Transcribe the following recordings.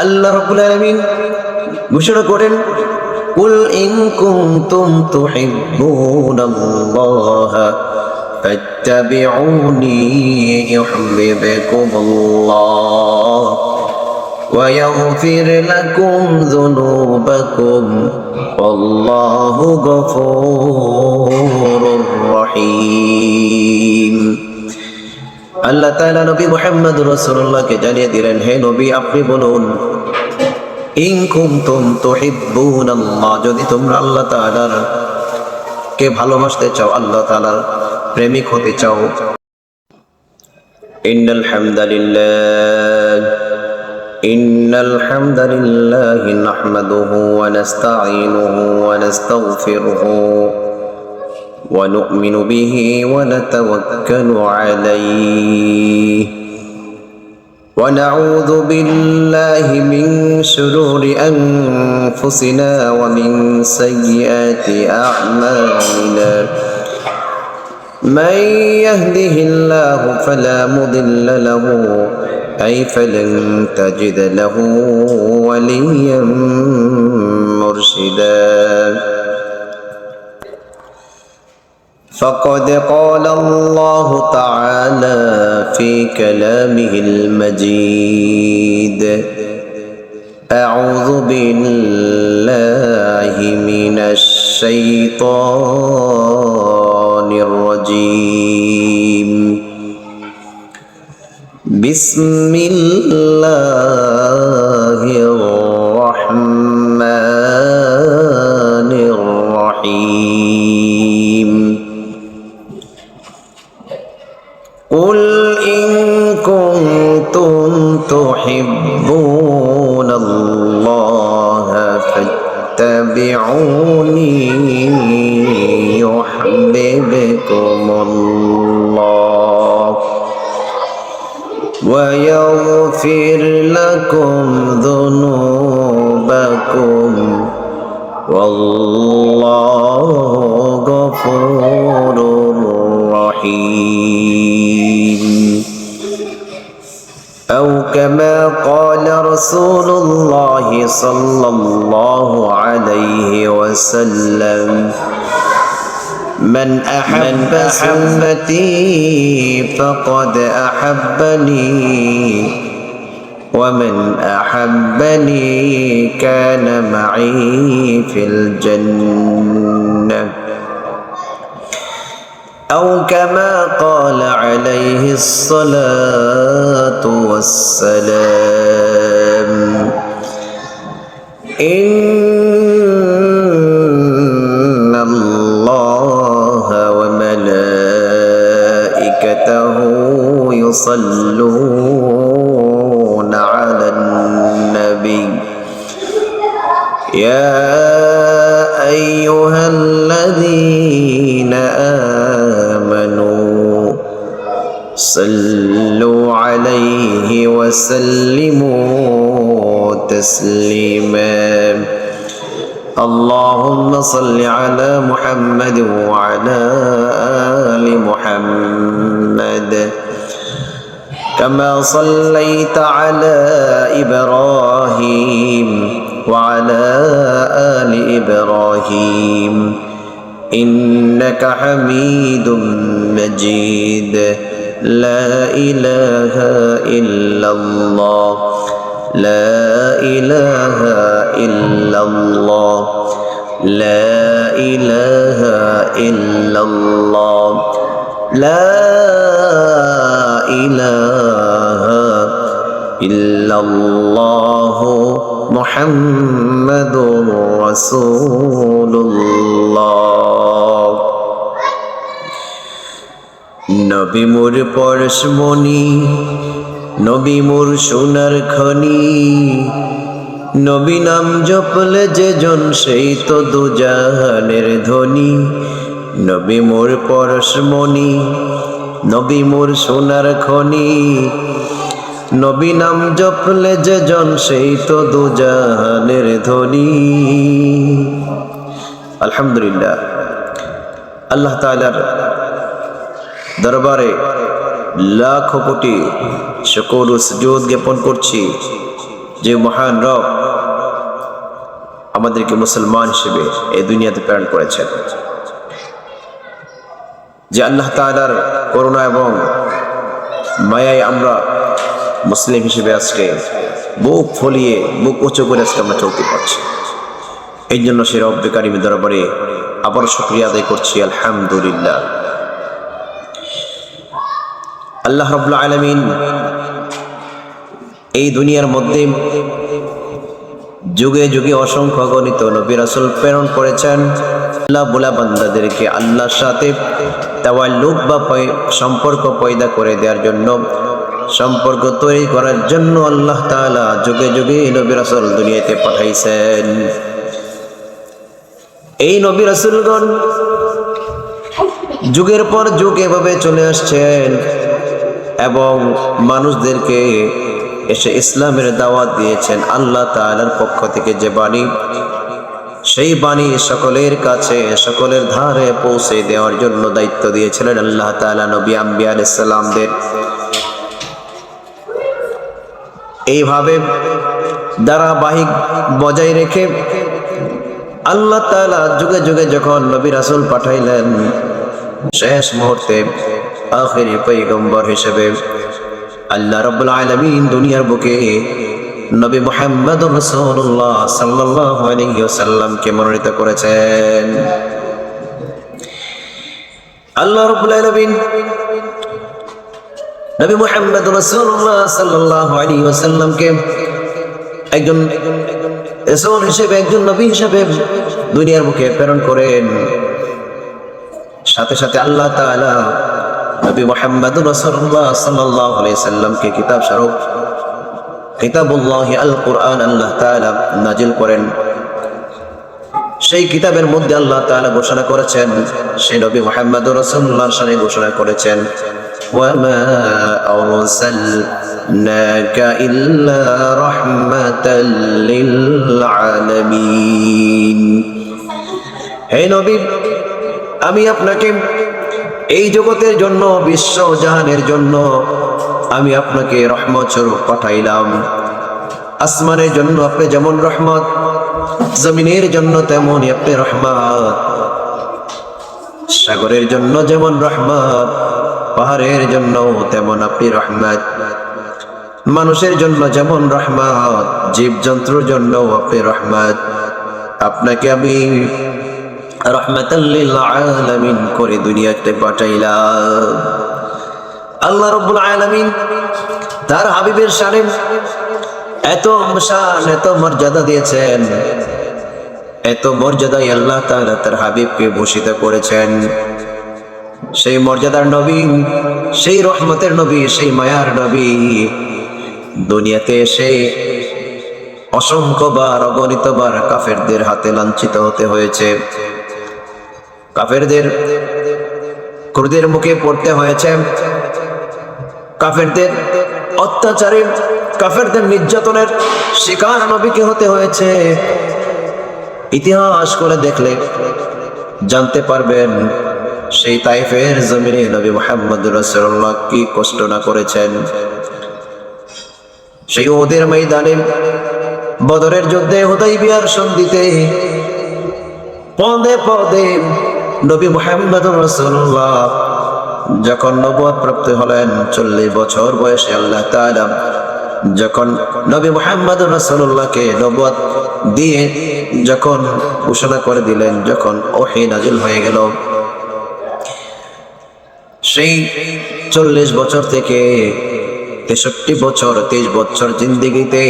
আল্লাহ রাব্বুল আলামিন ঘোষণা করেন, কুল ইন কুনতুম তুহিব্বুনাল্লাহ ফাত্তাবিউনি ইউহিব্বুকুমুল্লাহ ওয়া ইয়াগফির লাকুম যুনুবাকুম ওয়াল্লাহু গফুরুর রহিম। আল্লাহ তাআলা নবী মুহাম্মদ রাসূলুল্লাহকে জানিয়ে দিলেন, হে নবী আপনি বলুন, ইন কুনতুম তুহিব্বুনাল্লাহ, যদি তোমরা আল্লাহ তাআলার কে ভালোবাসতে চাও, আল্লাহ তাআলার প্রেমিক হতে চাও। ইন্নাল হামদালিল্লাহ নাহমাদুহু ওয়া নাস্তাঈনুহু ওয়া নাস্তাগফিরুহু ওয়া নু'মিনু বিহি ওয়া নাতাওয়াক্কালু আলাইহি ওয়া নাউযু বিল্লাহি মিন শুরুরি আনফুসিনা ওয়া মিন সাইয়্যাতি আ'মালিনা। من يهده الله فلا مضل له أي فلن تجد له وليا مرشدا. فقد قال الله تعالى في كلامه المجيد: أعوذ بالله من الشيطان الرجيم. بسم الله الرحمن الرحيم. قل إن كنتم تحبون الله فاتبعوني يحببكم الله ويغفر لكم ذنوبكم والله غفور رحيم. أو كما قال رسول الله صلى الله عليه وسلم: من أحب سنتي فقد أحبني ومن أحبني كان معي في الجنة. أو كما قال عليه الصلاة والسلام: إن الله وملائكته يصلون على النبي يا أيها الذين آمنوا صلوا عليه وسلموا تسليما. اللهم صل على محمد وعلى آل محمد كما صليت على إبراهيم وعلى آل إبراهيم إنك حميد مجيد. لا إله إلا الله لا إله إلا الله لا إله إلا الله لا إله إلا الله محمد رسول الله. নবী মোর পরশমণি, নবী মোর সোনার খনি, নবী নাম জপলে যে জন সেই তো দুজাহানের ধনী। নবী মোর পরশমণি, নবী মোর সোনার খনি, নবী নাম জপলে যে জন সেই তো দুজাহানের ধনী। আলহামদুলিল্লাহ, আল্লাহ তাআলার দরবারে লাখো কোটি শুকর ও সুজুদ জ্ঞাপন করছি যে মহান রব আমাদেরকে মুসলমান হিসেবে এই দুনিয়াতে প্রেরণ করেছেন, যে আল্লাহ তাআলার করুণা এবং মায়ায় আমরা মুসলিম হিসেবে আজকে বুক ফলিয়ে বুক উঁচু করে আজকে আমরা চলতে পারছি। এই জন্য সে রব্বে কারিমের দরবারে আবার শুকরিয়া আদায় করছি, আলহামদুলিল্লাহ। আল্লাহ রাব্বুল আলামিন এই দুনিয়ার মধ্যে যুগে যুগে অসংখ্য গণিত নবী রাসূল প্রেরণ করেছেন আল্লাহ বলা বান্দাদেরকে আল্লাহর সাথে তাওয়াল্লুক বা সম্পর্ক পয়দা করে দেওয়ার জন্য, সম্পর্ক তৈরি করার জন্য আল্লাহ তাআলা যুগে যুগে নবী রাসূল দুনিয়াতে পাঠাইছেন। এই নবী রাসূলগণ যুগের পর যুগ এভাবে চলে আসছেন এবং মানুষদেরকে এসে ইসলামের দাওয়াত দিয়েছেন। আল্লাহ তাআলার পক্ষ থেকে যে বাণী, সেই বাণী সকলের কাছে সকলের ধারে পৌঁছে দেওয়ার জন্য দায়িত্ব দিয়েছিলেন আল্লাহ তাআলা নবী আম্বিয়া আলাইহিস সালামদের। এইভাবে ধারাবাহিক বজায় রেখে আল্লাহ তাআলা যুগে যুগে যখন নবী রাসূল পাঠাইলেন, শেষ মুহূর্তে আখিরি পয়গম্বর হিসেবে আল্লাহ রাব্বুল আলামিন দুনিয়ার বুকে নবী মুহাম্মদুর রাসূলুল্লাহ সাল্লাল্লাহু আলাইহি ওয়াসাল্লামকে মনোনীত করেছেন। আল্লাহ রাব্বুল আলামিন নবী মুহাম্মদুর রাসূলুল্লাহ সাল্লাল্লাহু আলাইহি ওয়াসাল্লামকে একজন রাসূল হিসেবে, একজন নবী হিসেবে দুনিয়ার বুকে প্রেরণ করেন। সাথে সাথে আল্লাহ তাআলা নবী মুহাম্মদুর রাসূলুল্লাহ সাল্লাল্লাহু আলাইহি সাল্লামকে কিতাব স্বরূপ কিতাবুল্লাহ আল কুরআন আল্লাহ তাআলা নাজিল করেন। সেই কিতাবের মধ্যে আল্লাহ তাআলা ঘোষণা করেছেন, সেই নবী মুহাম্মদুর রাসূলুল্লাহর শানে ঘোষণা করেছেন, ওয়া মা আরসালনাকা ইল্লা রাহমাতাল লিল আলামিন। হে নবী, আমি আপনাকে এই জগতের জন্য, বিশ্ব জাহানের জন্য আমি আপনাকে রহমত স্বরূপ পাঠাইলাম। আসমানের জন্য আপনি যেমন রহমত, জমিনের জন্য তেমনই আপনি রহমত। সাগরের জন্য যেমন রহমত, পাহাড়ের জন্য তেমন আপনি রহমত। মানুষের জন্য যেমন রহমত, জীবজন্তুর জন্য আপনি রহমত। আপনাকে আমি রাহমাতাল লিল আলামিন করে দুনিয়াতে পাঠাইলাম। আল্লাহ রাব্বুল আলামিন তার হাবিবের শানে এত শান, এত মর্যাদা দিয়েছেন, এত মর্যাদায় আল্লাহ তাআলা তার হাবিবকে ভূষিত করেছেন। সেই মর্যাদার নবী, সেই রহমতের নবী, সেই মায়ার নবী দুনিয়াতে এসে অসংখ্যবার, অগণিতবার কাফেরদের হাতে লাঞ্ছিত হতে হয়েছে, কাফেরদের ক্রোধের মুখে পড়তে হয়েছে, কাফেরদের অত্যাচারে, কাফেরদের নির্যাতনের শিকার নবীকে হতে হয়েছে। ইতিহাস করে দেখলে জানতে পারবেন সেই তায়েফের জমিনে নবী মুহাম্মদুর রাসূলুল্লাহ কি কষ্ট না করেছেন। সেই উহুদের ময়দানে, বদরের যুদ্ধে, হুদাইবিয়ার সন্ধিতে পদে পদে নবী মুহাম্মদুর রাসূলুল্লাহ যখন নবুয়ত প্রাপ্ত হলেন, 40 বছর বয়সে আল্লাহ তাআলা যখন নবী মুহাম্মদুর রাসূলুল্লাহকে নবুয়ত দিয়ে যখন ঘোষণা করে দিলেন, যখন ওহী নাজিল হয়ে গেল, সেই 40 বছর থেকে 63 বছর, 23 বছর জিন্দেগিতে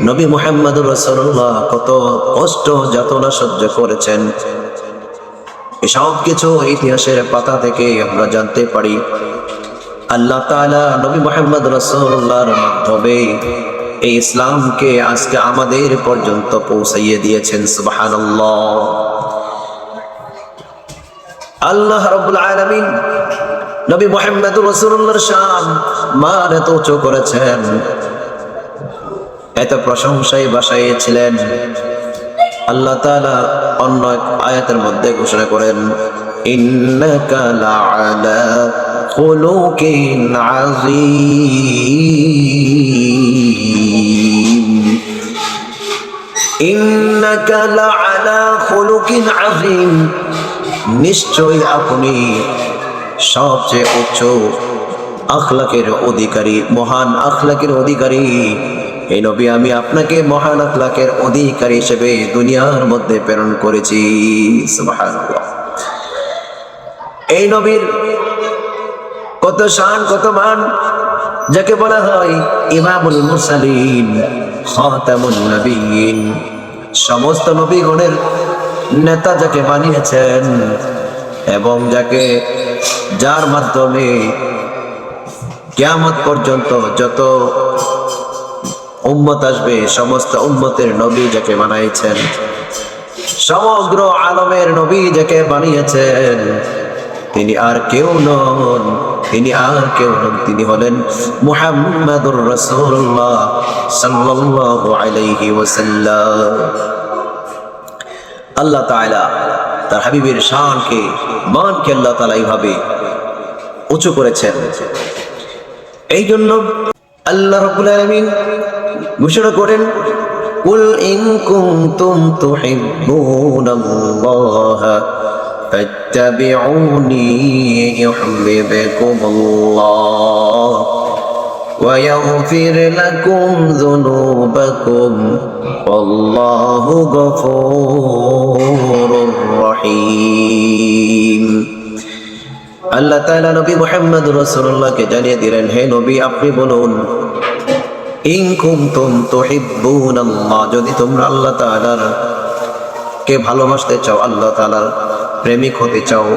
নবী মুহাম্মদুর রাসূলুল্লাহ কত কষ্ট যাতনা সহ্য করেছেন। এসব কিছু ইতিহাসের পাতা থেকে আমরা জানতে পারি। আল্লাহ তাআলা নবী মুহাম্মদ রাসূলুল্লাহর মাধ্যমে এই ইসলামকে আজকে আমাদের পর্যন্ত পৌঁছাইয়ে দিয়েছেন। সুবহানাল্লাহ। আল্লাহ রাব্বুল আলামিন নবী মুহাম্মদ রাসূলুল্লাহর শান মান এত উঁচু করেছেন, এত প্রশংসায় বাসাইয়েছিলেন। আল্লাহ তাআলা অন্য এক আয়াতের মধ্যে ঘোষণা করেন, ইন্নাকা লাআলা খুলুকিন আযীম। ইন্নাকা লাআলা খুলুকিন আযীম, নিশ্চয়ই আপনি সবচেয়ে উচ্চ আখলাকের অধিকারী, মহান আখলাকের অধিকারী। এই নবী, আমি আপনাকে মহান আখলাকের অধিকারী হিসেবে দুনিয়ার মধ্যে প্রেরণ করেছি। সুবহানাল্লাহ। এই নবীর কত শান, কত মান, যাকে বলা হয় ইমামুল মুরসালিন, খাতামুন নবিয়্যিন, সমস্ত নবীগণের নেতা যাকে বানিয়েছেন এবং যার মাধ্যমে কিয়ামত পর্যন্ত যত উম্মত আসবে সমস্ত উম্মতের নবী যাকে বানিয়েছেন, সমগ্র আলমের নবী যাকে বানিয়েছেন, তিনি আর কেউ নন, তিনি হলেন মুহাম্মাদুর রাসূলুল্লাহ সাল্লাল্লাহু আলাইহি ওয়াসাল্লাম। আল্লাহ তাআলা তার হাবিবের শানকে, মানকে আল্লাহ তাআলা এইভাবে উঁচু করেছেন। এই জন্য আল্লাহ রাব্বুল আলামিন ঘোষণা করেন, কুল ইন কুনতুম তুহিব্বুনাল্লাহ ফাত্তাবিউনি ইউহিব্বুকুমুল্লাহ ওয়া ইয়াগফির লাকুম যুনুবাকুম ওয়াল্লাহু গফুরুর রহিম। আল্লাহ তাআলা নবী মুহাম্মদ রাসূলুল্লাহকে জানিয়ে দিলেন, হে নবী, আপনি বলুন, ইন কুনতুম তুহিব্বুনাল্লাহ, যদি তোমরা আল্লাহ তাআলার কে ভালোবাসতে চাও, আল্লাহ তাআলার প্রেমিক হতে চাও,